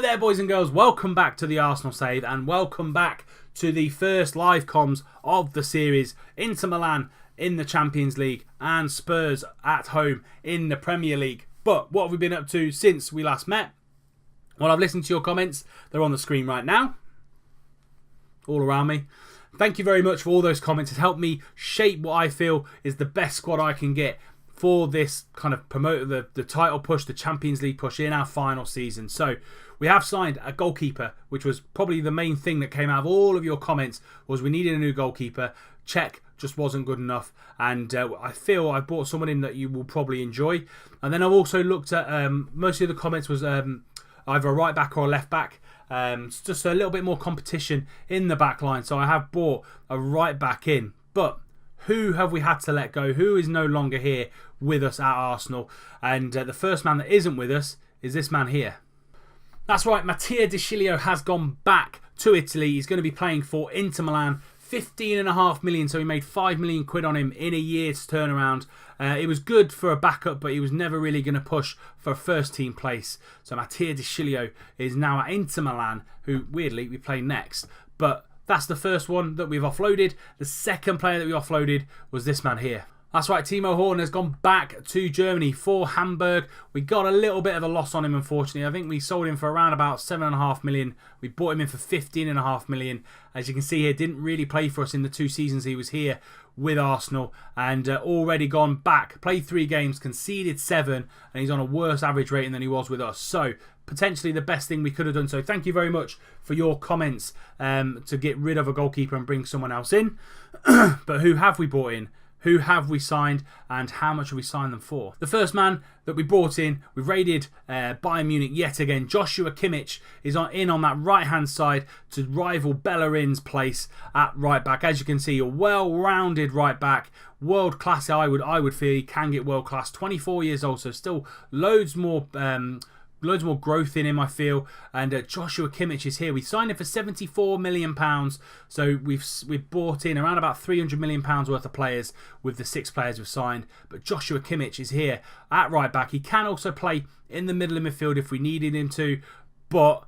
there, boys and girls, welcome back to the Arsenal Save and welcome back to the first live comms of the series. Inter Milan in the Champions League and Spurs at home in the Premier League. But what have we been up to since we last met? Well, I've listened to your comments. They're on the screen right now, all around me. Thank you very much for all those comments. It's helped me shape what I feel is the best squad I can get for this kind of promote the title push, the Champions League push in our final season. So we have signed a goalkeeper, which was probably the main thing that came out of all of your comments, was we needed a new goalkeeper. Czech just wasn't good enough, and I feel I brought someone in that you will probably enjoy. And then I've also looked at most of the comments was either a right back or a left back. Just a little bit more competition in the back line. So I have brought a right back in, but who have we had to let go? Who is no longer here with us at Arsenal? And the first man that isn't with us is this man here. That's right, Mattia De Sciglio has gone back to Italy. He's going to be playing for Inter Milan. 15.5 million, so he made 5 million quid on him in a year's turnaround. It was good for a backup, but he was never really going to push for a first team place. So Mattia De Sciglio is now at Inter Milan, who weirdly we play next. But that's the first one that we've offloaded. The second player that we offloaded was this man here. That's right, Timo Horn has gone back to Germany for Hamburg. We got a little bit of a loss on him, unfortunately. I think we sold him for around about 7.5 million. We bought him in for 15.5 million. As you can see here, didn't really play for us in the 2 seasons he was here with Arsenal, and already gone back. Played 3 games, conceded 7, and he's on a worse average rating than he was with us. So potentially the best thing we could have done. So thank you very much for your comments to get rid of a goalkeeper and bring someone else in. But who have we brought in? Who have we signed, and how much have we signed them for? The first man that we brought in, we've raided Bayern Munich yet again. Joshua Kimmich is in on that right-hand side to rival Bellerin's place at right back. As you can see, a well-rounded right back, world class. I would feel he can get world class. 24 years old, so still loads more growth in him, I feel. And Joshua Kimmich is here. We signed him for £74 million. So we've bought in around about £300 million worth of players with the 6 players we've signed. But Joshua Kimmich is here at right back. He can also play in the middle of midfield if we needed him to, but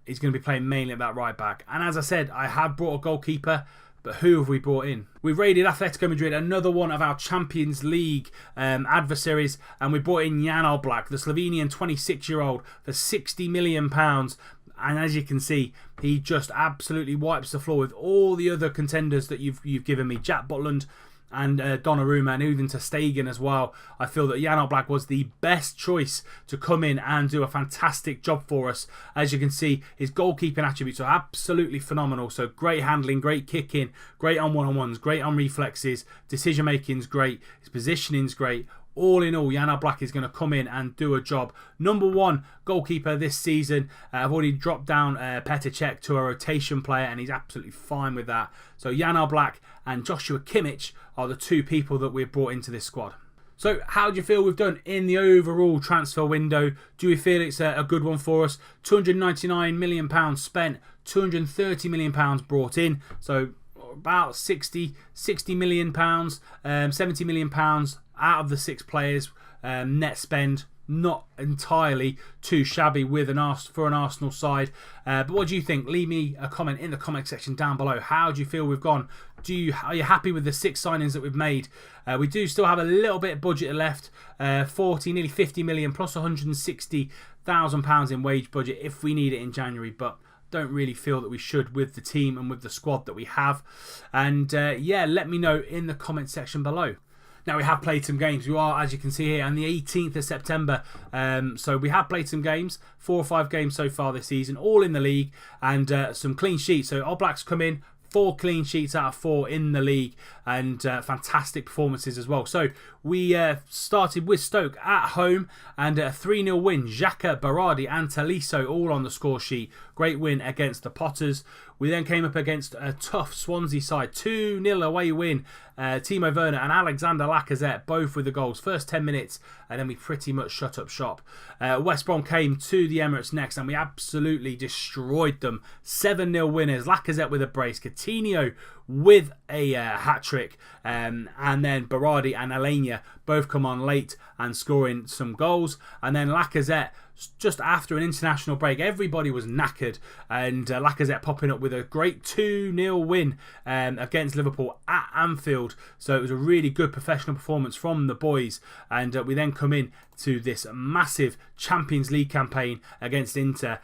he's going to be playing mainly at that right back. And as I said, I have brought a goalkeeper. But who have we brought in? We've raided Atletico Madrid, another one of our Champions League adversaries, and we brought in Jan Oblak, the Slovenian 26-year-old, for £60 million. And as you can see, he just absolutely wipes the floor with all the other contenders that you've given me. Jack Butland and Donnarumma, and even to Stegen as well. I feel that Jan Oblak was the best choice to come in and do a fantastic job for us. As you can see, his goalkeeping attributes are absolutely phenomenal. So great handling, great kicking, great on one-on-ones, great on reflexes, decision making's great, his positioning's great. All in all, Jan Oblak is going to come in and do a job. Number 1 goalkeeper this season. I've already dropped down Petr Cech to a rotation player, and he's absolutely fine with that. So Jan Oblak and Joshua Kimmich are the 2 people that we've brought into this squad. So how do you feel we've done in the overall transfer window? Do we feel it's a good one for us? £299 million spent, £230 million brought in. So about £60 million, £70 million out of the 6 players. Net spend, not entirely too shabby with for an Arsenal side. But what do you think? Leave me a comment in the comment section down below. How do you feel we've gone? Are you happy with the 6 signings that we've made? We do still have a little bit of budget left, nearly £50 million plus £160,000 in wage budget if we need it in January, but don't really feel that we should with the team and with the squad that we have. And yeah, let me know in the comment section below. Now, we have played some games. We are, as you can see here, on the 18th of September. So we have played some games, 4 or 5 games so far this season, all in the league, and some clean sheets. So Oblak's come in, 4 clean sheets out of 4 in the league, and fantastic performances as well. So we started with Stoke at home, and a 3-0 win. Xhaka, Berardi and Tolisso all on the score sheet. Great win against the Potters. We then came up against a tough Swansea side. 2-0 away win. Timo Werner and Alexander Lacazette both with the goals. First 10 minutes, and then we pretty much shut up shop. West Brom came to the Emirates next, and we absolutely destroyed them. 7-0 winners. Lacazette with a brace. Coutinho with a hat-trick. And then Berardi and Alenia both come on late and scoring some goals. And then Lacazette, just after an international break, everybody was knackered, and Lacazette popping up with a great 2-0 win against Liverpool at Anfield. So it was a really good professional performance from the boys, and we then come in to this massive Champions League campaign against Inter.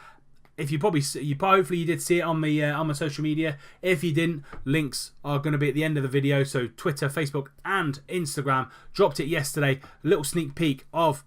If hopefully you did see it on my social media. If you didn't, links are going to be at the end of the video. So Twitter, Facebook, and Instagram. Dropped it yesterday. A little sneak peek of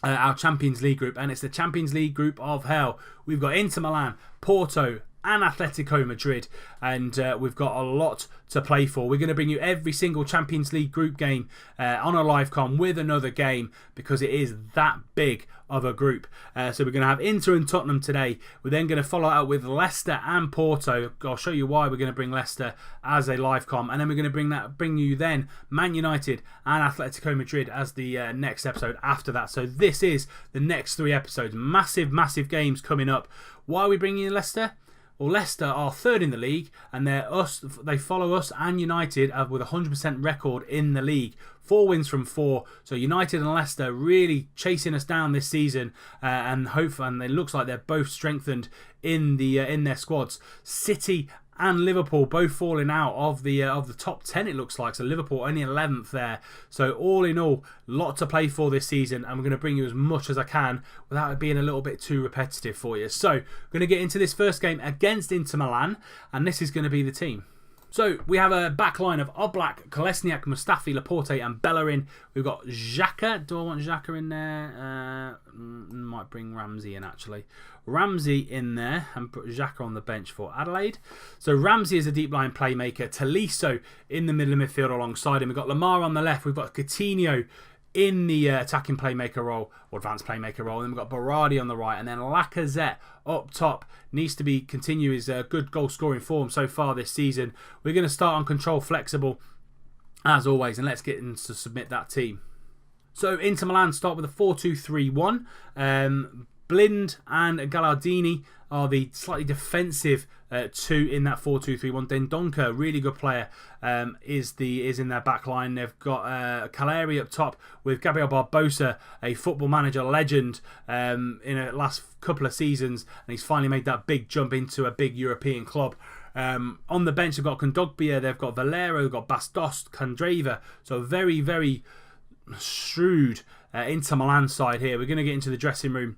our Champions League group, and it's the Champions League group of hell. We've got Inter Milan, Porto, and Atletico Madrid, and we've got a lot to play for. We're going to bring you every single Champions League group game on a live com with another game, because it is that big of a group. So we're going to have Inter and Tottenham today. We're then going to follow out with Leicester and Porto. I'll show you why we're going to bring Leicester as a live com, and then we're going to bring you then Man United and Atletico Madrid as the next episode after that. So this is the next 3 episodes. Massive games coming up. Why are we bringing in Leicester? Well, Leicester are third in the league, and they follow us and United with a 100% record in the league. 4 wins from 4. So United and Leicester really chasing us down this season, and it looks like they're both strengthened in their squads. City and Liverpool both falling out of the top 10, it looks like. So Liverpool only 11th there. So all in all, a lot to play for this season, and we're going to bring you as much as I can without it being a little bit too repetitive for you. So we're going to get into this first game against Inter Milan, and this is going to be the team. So we have a back line of Oblak, Kolesniak, Mustafi, Laporte and Bellerin. We've got Xhaka. Do I want Xhaka in there? Might bring Ramsey in, actually. Ramsey in there and put Xhaka on the bench for Adelaide. So Ramsey is a deep line playmaker. Tolisso in the middle of midfield alongside him. We've got Lamar on the left. We've got Coutinho in the attacking playmaker role, or advanced playmaker role. And then we've got Berardi on the right, and then Lacazette up top. Needs to continue his good goal scoring form so far this season. We're going to start on control flexible as always, and let's get into submit that team. So Inter Milan start with a 4-2-3-1. Blind and Gallardini are the slightly defensive two in that 4-2-3-1. Dendoncker, really good player, is in their back line. They've got Caleri up top with Gabriel Barbosa, a Football Manager legend in the last couple of seasons, and he's finally made that big jump into a big European club. On the bench, they've got Kondogbia, they've got Valero, they've got Bastos, Candreva. So very, very shrewd Inter Milan side here. We're going to get into the dressing room.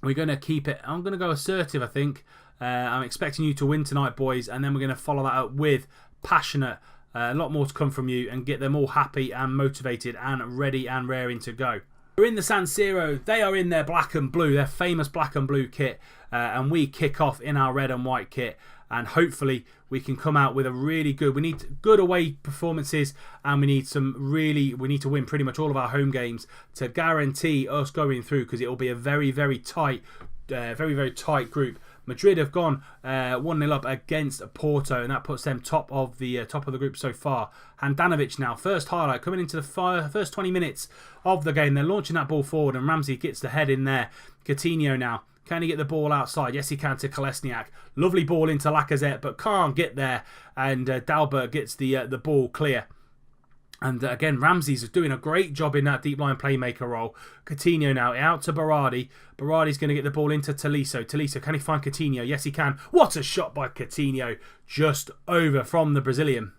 We're going to keep it. I'm going to go assertive, I think. I'm expecting you to win tonight, boys. And then we're going to follow that up with passionate. A lot more to come from you, and get them all happy and motivated and ready and raring to go. We're in the San Siro. They are in their black and blue, their famous black and blue kit. And we kick off in our red and white kit. And hopefully we can come out with a really good... We need good away performances, and we need to win pretty much all of our home games to guarantee us going through, because it will be a very, very tight group. Madrid have gone 1-0 up against Porto, and that puts them top of the group so far. Handanovic now, first highlight, coming into the first 20 minutes of the game. They're launching that ball forward, and Ramsey gets the head in there. Coutinho now. Can he get the ball outside? Yes, he can, to Kolesniak. Lovely ball into Lacazette, but can't get there. And Dalbert gets the ball clear. And again, Ramsey's doing a great job in that deep line playmaker role. Coutinho now out to Berardi. Berardi's going to get the ball into Tolisso. Tolisso, can he find Coutinho? Yes, he can. What a shot by Coutinho. Just over from the Brazilian.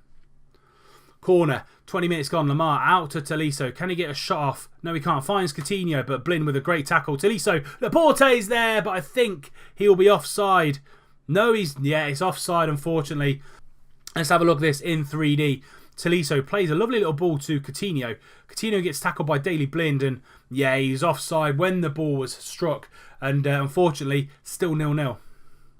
Corner, 20 minutes gone. Lamar out to Tolisso. Can he get a shot off? No, he can't. Finds Coutinho, but Blin with a great tackle. Tolisso, Laporte's there, but I think he'll be offside. No, it's offside, unfortunately. Let's have a look at this in 3D. Tolisso plays a lovely little ball to Coutinho. Coutinho gets tackled by Daley Blind, and yeah, he's offside when the ball was struck. And unfortunately, still 0-0.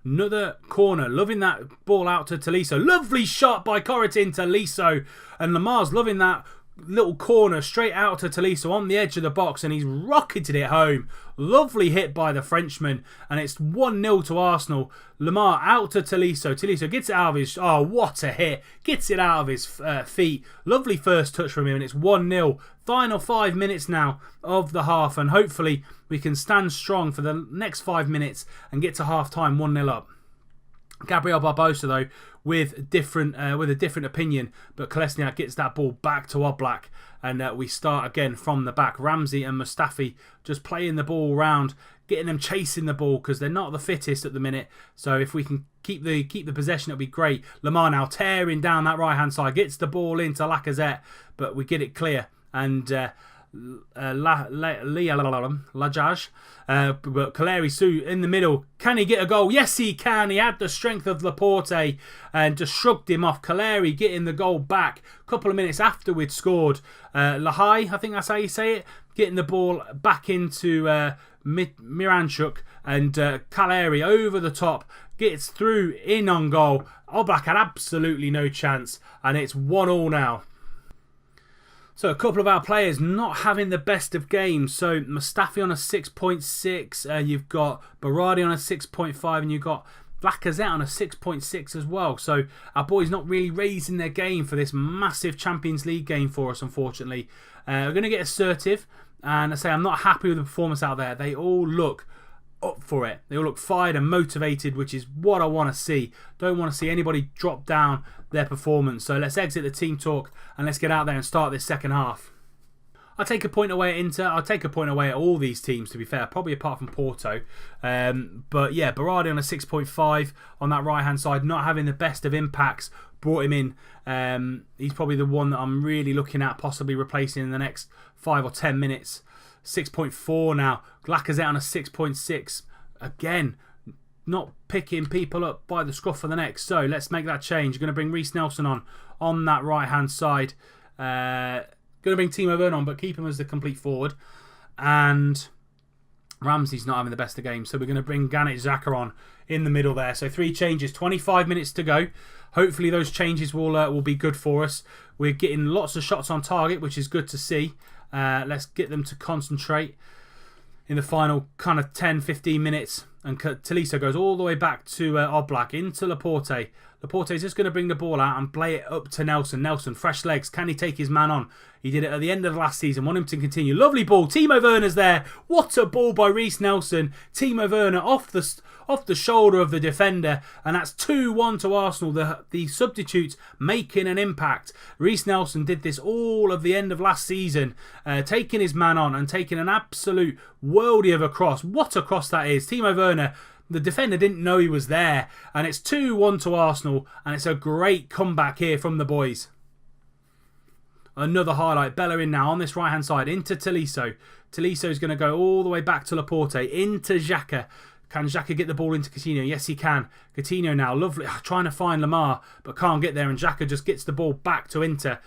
Another corner, loving that ball out to Tolisso. Lovely shot by Corritin Tolisso. And Lamar's loving that little corner straight out to Tolisso on the edge of the box, and he's rocketed it home. Lovely hit by the Frenchman, and it's 1-0 to Arsenal. Lamar out to Tolisso. Tolisso gets it out of his... Oh, what a hit. Gets it out of his feet. Lovely first touch from him, and it's 1-0. Final 5 minutes now of the half, and hopefully we can stand strong for the next 5 minutes and get to half-time 1-0 up. Gabriel Barbosa, though, with a different opinion, but Kolesniak gets that ball back to Oblak, and we start again from the back. Ramsey and Mustafi just playing the ball around, getting them chasing the ball because they're not the fittest at the minute. So if we can keep the possession, it'll be great. Lamar now tearing down that right hand side, gets the ball into Lacazette, but we get it clear, and Lajaj, but Kaleri Sue in the middle. Can he get a goal? Yes, he can. He had the strength of Laporte and just shrugged him off. Kaleri getting the goal back a couple of minutes after we'd scored. Lahai, I think that's how you say it, getting the ball back into Miranchuk, and Kaleri over the top gets through in on goal. Oblak had absolutely no chance, and it's 1-1 now. So a couple of our players not having the best of games. So Mustafi on a 6.6, you've got Berardi on a 6.5, and you've got Lacazette on a 6.6 as well. So our boys not really raising their game for this massive Champions League game for us, unfortunately. We're going to get assertive, and I say I'm not happy with the performance out there. They all look up for it. They all look fired and motivated, which is what I want to see. Don't want to see anybody drop down their performance. So let's exit the team talk and let's get out there and start this second half. I'll take a point away at Inter. I'll take a point away at all these teams, to be fair, probably apart from Porto. But yeah, Berardi on a 6.5 on that right hand side, not having the best of impacts, brought him in. He's probably the one that I'm really looking at possibly replacing in the next 5 or 10 minutes. 6.4 now. Lacazette on a 6.6. Again, not picking people up by the scruff of the neck. So let's make that change. Going to bring Reiss Nelson on that right hand side. Going to bring Timo Werner on, but keep him as the complete forward. And Ramsey's not having the best of games, so we're going to bring Granit Xhaka on in the middle there. So 3 changes, 25 minutes to go. Hopefully those changes will be good for us. We're getting lots of shots on target, which is good to see. Let's get them to concentrate in the final kind of 10-15 minutes. And Tolisso goes all the way back to Oblak into Laporte. Laporte's just going to bring the ball out and play it up to Nelson. Nelson, fresh legs. Can he take his man on? He did it at the end of last season. Want him to continue. Lovely ball. Timo Werner's there. What a ball by Reiss Nelson. Timo Werner off the shoulder of the defender. And that's 2-1 to Arsenal. The substitutes making an impact. Reiss Nelson did this all of the end of last season. Taking his man on and taking an absolute worldie of a cross. What a cross that is. Timo Werner, the defender didn't know he was there. And it's 2-1 to Arsenal. And it's a great comeback here from the boys. Another highlight. Bellerin now on this right-hand side into Tolisso. Tolisso's going to go all the way back to Laporte. Into Xhaka. Can Xhaka get the ball into Coutinho? Yes, he can. Coutinho now, lovely. Trying to find Lamar, but can't get there. And Xhaka just gets the ball back to Inter.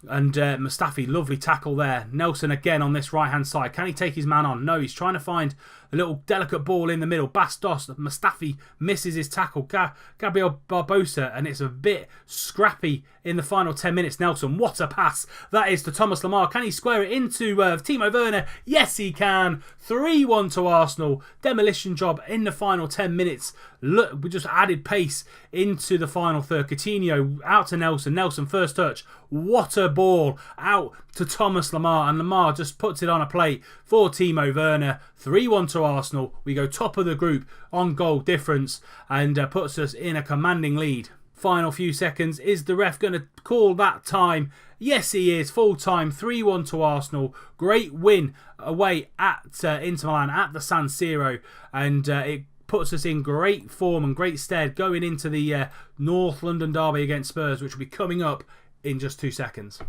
And Mustafi, lovely tackle there. Nelson again on this right-hand side. Can he take his man on? No, he's trying to find a little delicate ball in the middle. Bastos, Mustafi misses his tackle. Gabriel Barbosa, and it's a bit scrappy in the final 10 minutes. Nelson, what a pass. That is to Thomas Lamar. Can he square it into Timo Werner? Yes, he can. 3-1 to Arsenal. Demolition job in the final 10 minutes. Look, we just added pace into the final third. Coutinho out to Nelson. Nelson, first touch. What a ball. Out to Thomas Lamar. And Lamar just puts it on a plate for Timo Werner. 3-1 to Arsenal. We go top of the group on goal difference and puts us in a commanding lead. Final few seconds. Is the ref going to call that time? Yes, he is. Full time. 3-1 to Arsenal. Great win away at Inter Milan at the San Siro. And it puts us in great form and great stead going into the North London derby against Spurs, which will be coming up in just 2 seconds.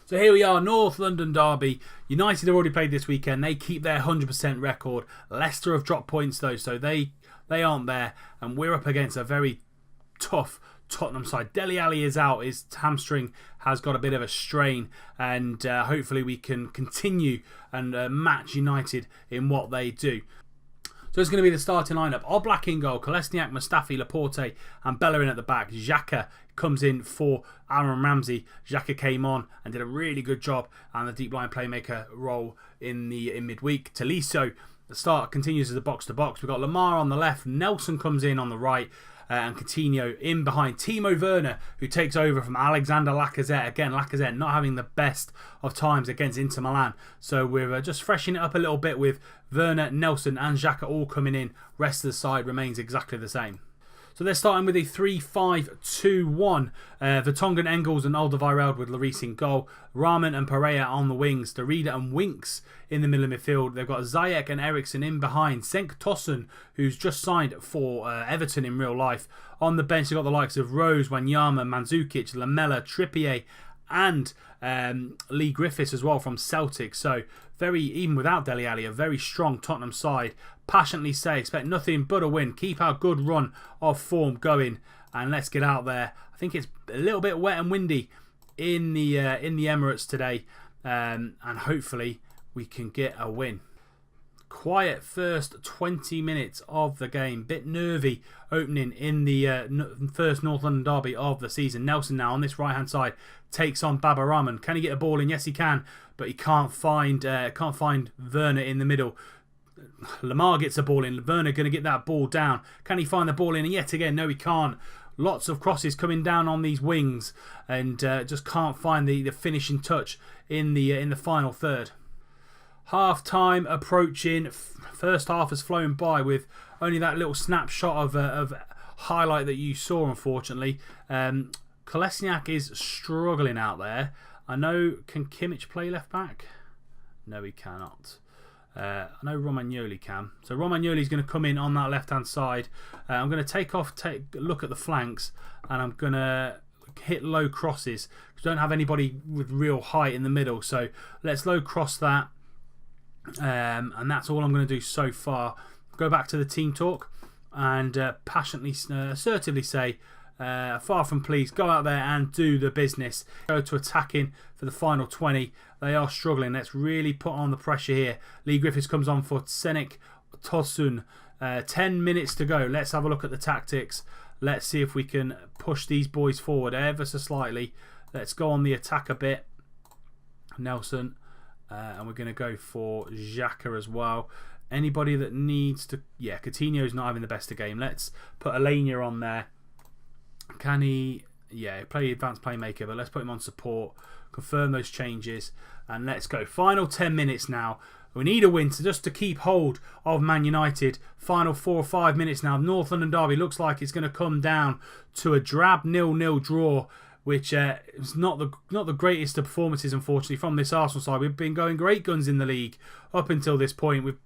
So here we are, North London derby. United have already played this weekend. They keep their 100% record. Leicester have dropped points though, so they aren't there. And we're up against a very tough Tottenham side. Dele Alli is out. His hamstring has got a bit of a strain, and hopefully we can continue and match United in what they do. So it's going to be the starting lineup. Oblak in goal, Kolesniak, Mustafi, Laporte and Bellerin at the back. Xhaka comes in for Aaron Ramsey. Xhaka came on and did a really good job and the deep line playmaker role in midweek. Tolisso, the start continues as a box-to-box. We've got Lamar on the left. Nelson comes in on the right. And Coutinho in behind. Timo Werner, who takes over from Alexander Lacazette. Again, Lacazette not having the best of times against Inter Milan. So we're just freshening it up a little bit with Werner, Nelson and Xhaka all coming in. Rest of the side remains exactly the same. So they're starting with a 3-5-2-1. Vertonghen, Engels and Alderweireld with Lloris in goal. Rahman and Pereira on the wings. Derrida and Winks in the middle of midfield. They've got Ziyech and Eriksen in behind. Cenk Tosun, who's just signed for Everton in real life. On the bench, they've got the likes of Rose, Wanyama, Mandzukic, Lamela, Trippier and Lee Griffiths as well from Celtic. So very, even without Dele Alli, a very strong Tottenham side. Passionately say, expect nothing but a win. Keep our good run of form going, and let's get out there. I think it's a little bit wet and windy in the Emirates today, and hopefully we can get a win. Quiet first 20 minutes of the game. Bit nervy opening in the first North London derby of the season. Nelson now on this right hand side takes on Baba Rahman. Can he get a ball in? Yes, he can, but he can't find Werner in the middle. Lamar gets a ball in. Werner going to get that ball down. Can he find the ball in? And yet again, no, he can't. Lots of crosses coming down on these wings, and just can't find the finishing touch in the final third. Half time approaching. First half has flown by with only that little snapshot of highlight that you saw, unfortunately. Kolasinac is struggling out there. I know, can Kimmich play left back? No, he cannot. I know Romagnoli can. So Romagnoli is going to come in on that left hand side. I'm going to take a look at the flanks, and I'm going to hit low crosses. We don't have anybody with real height in the middle, so let's low cross that. And that's all I'm going to do so far. Go back to the team talk and passionately, assertively say, far from pleased, go out there and do the business. Go to attacking for the final 20. They are struggling. Let's really put on the pressure here. Lee Griffiths comes on for Cenk Tosun. 10 minutes to go. Let's have a look at the tactics. Let's see if we can push these boys forward ever so slightly. Let's go on the attack a bit. Nelson. And we're going to go for Xhaka as well. Anybody that needs to... Yeah, Coutinho's not having the best of game. Let's put Alenia on there. Can he... Yeah, play advanced playmaker, but let's put him on support. Confirm those changes. And let's go. Final 10 minutes now. We need a win just to keep hold of Man United. Final 4 or 5 minutes now. North London derby looks like it's going to come down to a drab 0-0 draw, which is not the greatest of performances, unfortunately, from this Arsenal side. We've been going great guns in the league up until this point. We've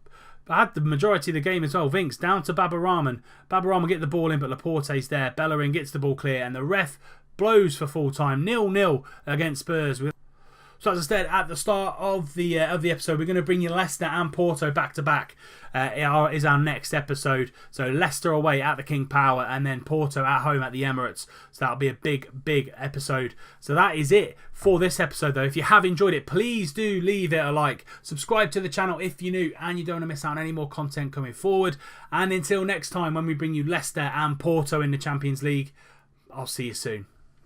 had the majority of the game as well. Vinks down to Baba Rahman. Baba Rahman get the ball in, but Laporte's there. Bellerin gets the ball clear, and the ref blows for full time. 0-0 against Spurs. So as I said at the start of the episode, we're going to bring you Leicester and Porto back to back. Is our next episode. So Leicester away at the King Power, and then Porto at home at the Emirates. So that'll be a big episode. So that is it for this episode, though. If you have enjoyed it, please do leave it a like. Subscribe to the channel if you're new and you don't want to miss out on any more content coming forward. And until next time, when we bring you Leicester and Porto in the Champions League, I'll see you soon.